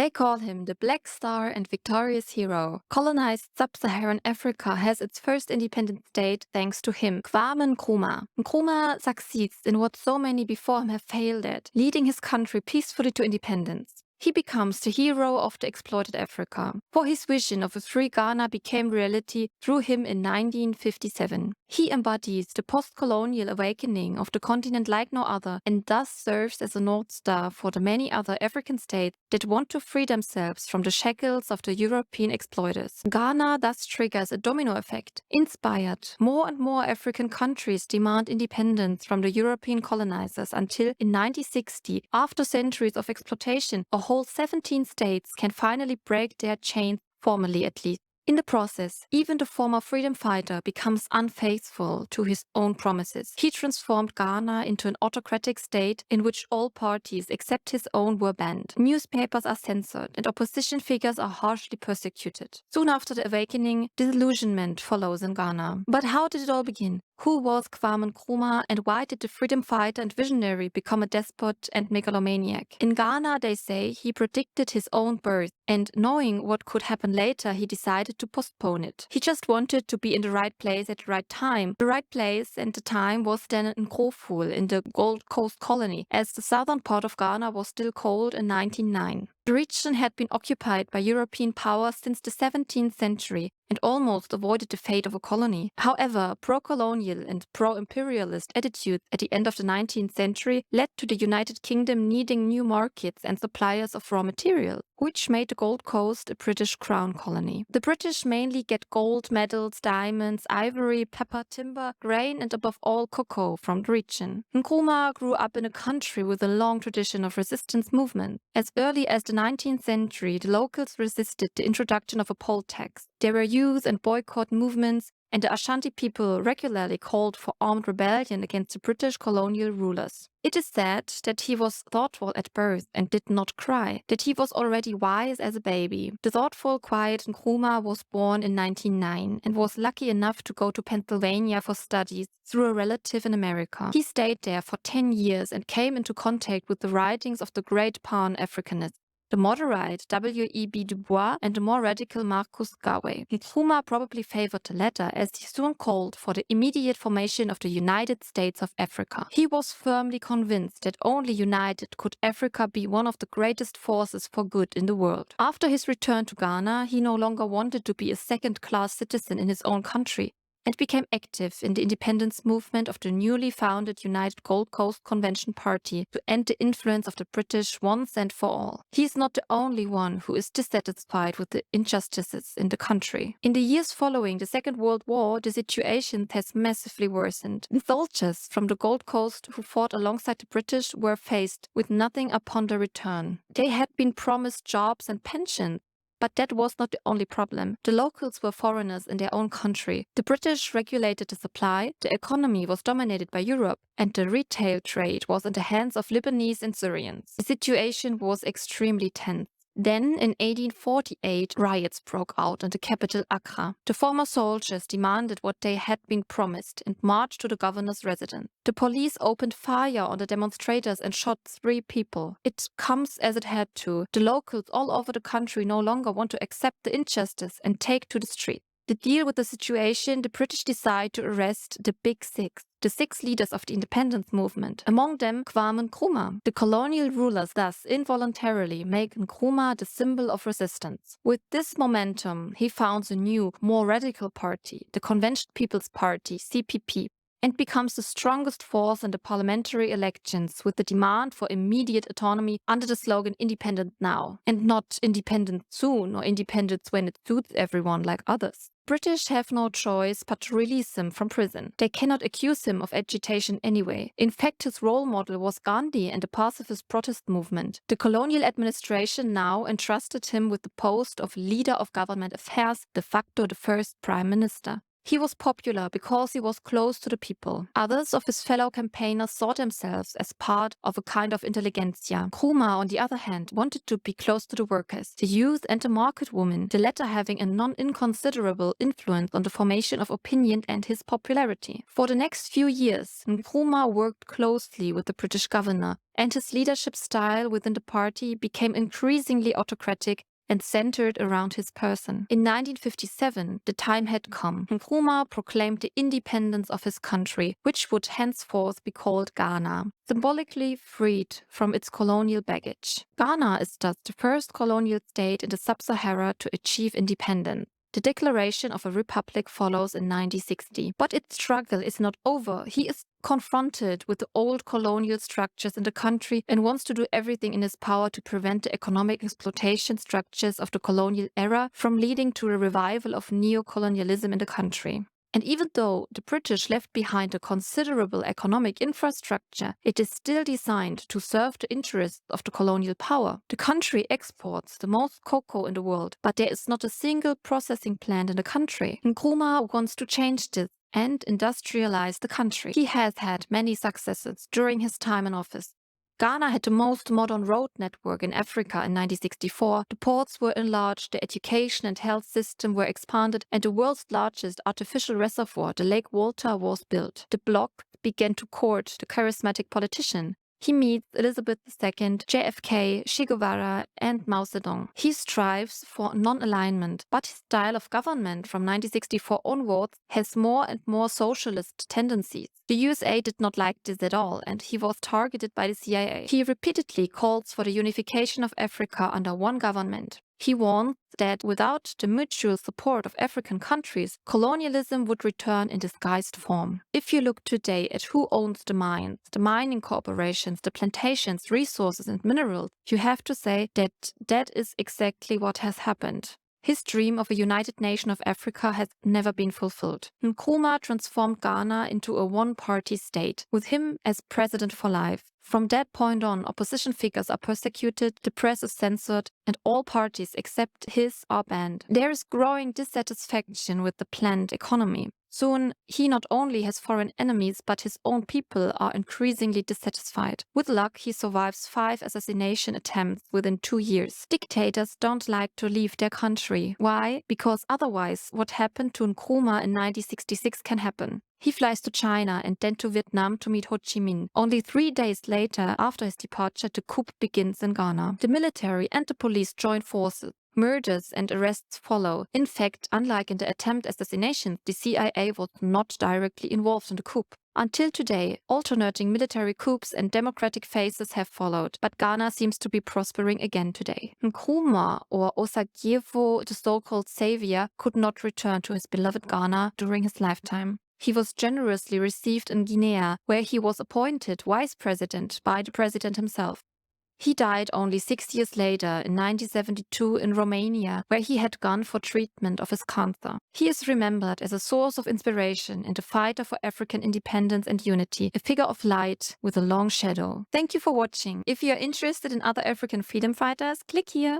They call him the Black Star and victorious hero. Colonized sub-Saharan Africa has its first independent state thanks to him, Kwame Nkrumah. Nkrumah succeeds in what so many before him have failed at, leading his country peacefully to independence. He becomes the hero of the exploited Africa, for his vision of a free Ghana became reality through him in 1957. He embodies the post-colonial awakening of the continent like no other, and thus serves as a North Star for the many other African states that want to free themselves from the shackles of the European exploiters. Ghana thus triggers a domino effect. Inspired, more and more African countries demand independence from the European colonizers until in 1960, after centuries of exploitation, a whole 17 states can finally break their chains, formally at least. In the process, even the former freedom fighter becomes unfaithful to his own promises. He transformed Ghana into an autocratic state in which all parties except his own were banned. Newspapers are censored and opposition figures are harshly persecuted. Soon after the awakening, disillusionment follows in Ghana. But how did it all begin? Who was Kwame Nkrumah and why did the freedom fighter and visionary become a despot and megalomaniac? In Ghana, they say he predicted his own birth, and knowing what could happen later, he decided to postpone it. He just wanted to be in the right place at the right time. The right place and the time was then Nkroful in the Gold Coast colony, as the southern part of Ghana was still cold in 1909. The region had been occupied by European powers since the 17th century and almost avoided the fate of a colony. However, pro-colonial and pro-imperialist attitudes at the end of the 19th century led to the United Kingdom needing new markets and suppliers of raw material, which made the Gold Coast a British crown colony. The British mainly get gold, metals, diamonds, ivory, pepper, timber, grain, and above all cocoa from the region. Nkrumah grew up in a country with a long tradition of resistance movement. As early as the 19th century, the locals resisted the introduction of a poll tax. There were youth and boycott movements, and the Ashanti people regularly called for armed rebellion against the British colonial rulers. It is said that he was thoughtful at birth and did not cry, that he was already wise as a baby. The thoughtful, quiet Nkrumah was born in 1909 and was lucky enough to go to Pennsylvania for studies through a relative in America. He stayed there for 10 years and came into contact with the writings of the great Pan Africanists, the moderate W.E.B. Du Bois and the more radical Marcus Garvey. Nkrumah probably favored the latter, as he soon called for the immediate formation of the United States of Africa. He was firmly convinced that only united could Africa be one of the greatest forces for good in the world. After his return to Ghana, he no longer wanted to be a second-class citizen in his own country, and became active in the independence movement of the newly founded United Gold Coast Convention Party to end the influence of the British once and for all. He is not the only one who is dissatisfied with the injustices in the country. In the years following the Second World War, the situation has massively worsened. The soldiers from the Gold Coast who fought alongside the British were faced with nothing upon their return. They had been promised jobs and pensions, but that was not the only problem. The locals were foreigners in their own country. The British regulated the supply, the economy was dominated by Europe, and the retail trade was in the hands of Lebanese and Syrians. The situation was extremely tense. Then, in 1848, riots broke out in the capital Accra. The former soldiers demanded what they had been promised and marched to the governor's residence. The police opened fire on the demonstrators and shot 3 people. It comes as it had to. The locals all over the country no longer want to accept the injustice and take to the streets. To deal with the situation, the British decide to arrest the Big Six, the 6 leaders of the independence movement, among them Kwame Nkrumah. The colonial rulers thus involuntarily make Nkrumah the symbol of resistance. With this momentum, he founds a new, more radical party, the Convention People's Party, CPP, and becomes the strongest force in the parliamentary elections with the demand for immediate autonomy under the slogan "Independent now," and not "Independent soon" or "Independence when it suits everyone" like others. British have no choice but to release him from prison. They cannot accuse him of agitation anyway. In fact, his role model was Gandhi and the pacifist protest movement. The colonial administration now entrusted him with the post of leader of government affairs, de facto the first prime minister. He was popular because he was close to the people. Others of his fellow campaigners saw themselves as part of a kind of intelligentsia. Nkrumah, on the other hand, wanted to be close to the workers, the youth and the market women, the latter having a non-inconsiderable influence on the formation of opinion and his popularity. For the next few years, Nkrumah worked closely with the British governor, and his leadership style within the party became increasingly autocratic and centered around his person. In 1957, the time had come. Nkrumah proclaimed the independence of his country, which would henceforth be called Ghana, symbolically freed from its colonial baggage. Ghana is thus the first colonial state in the Sub-Sahara to achieve independence. The declaration of a republic follows in 1960. But its struggle is not over. He is confronted with the old colonial structures in the country and wants to do everything in his power to prevent the economic exploitation structures of the colonial era from leading to a revival of neo-colonialism in the country. And even though the British left behind a considerable economic infrastructure, it is still designed to serve the interests of the colonial power. The country exports the most cocoa in the world, but there is not a single processing plant in the country. Nkrumah wants to change this and industrialize the country. He has had many successes during his time in office. Ghana had the most modern road network in Africa in 1964. The ports were enlarged, the education and health system were expanded, and the world's largest artificial reservoir, the Lake Walter, was built. The bloc began to court the charismatic politician. He meets Elizabeth II, JFK, Che Guevara, and Mao Zedong. He strives for non-alignment, but his style of government from 1964 onwards has more and more socialist tendencies. The USA did not like this at all, and he was targeted by the CIA. He repeatedly calls for the unification of Africa under one government. He warns that without the mutual support of African countries, colonialism would return in disguised form. If you look today at who owns the mines, the mining corporations, the plantations, resources and minerals, you have to say that that is exactly what has happened. His dream of a united nation of Africa has never been fulfilled. Nkrumah transformed Ghana into a one-party state, with him as president for life. From that point on, opposition figures are persecuted, the press is censored, and all parties except his are banned. There is growing dissatisfaction with the planned economy. Soon, he not only has foreign enemies, but his own people are increasingly dissatisfied. With luck, he survives 5 assassination attempts within 2 years. Dictators don't like to leave their country. Why? Because otherwise, what happened to Nkrumah in 1966 can happen. He flies to China and then to Vietnam to meet Ho Chi Minh. Only 3 days later, after his departure, the coup begins in Ghana. The military and the police join forces. Murders and arrests follow. In fact, unlike in the attempt assassinations, the CIA was not directly involved in the coup. Until today, alternating military coups and democratic phases have followed, but Ghana seems to be prospering again today. Nkrumah, or Osagyefo, the so-called savior, could not return to his beloved Ghana during his lifetime. He was generously received in Guinea, where he was appointed vice president by the president himself. He died only 6 years later, in 1972, in Romania, where he had gone for treatment of his cancer. He is remembered as a source of inspiration and a fighter for African independence and unity, a figure of light with a long shadow. Thank you for watching. If you are interested in other African freedom fighters, click here.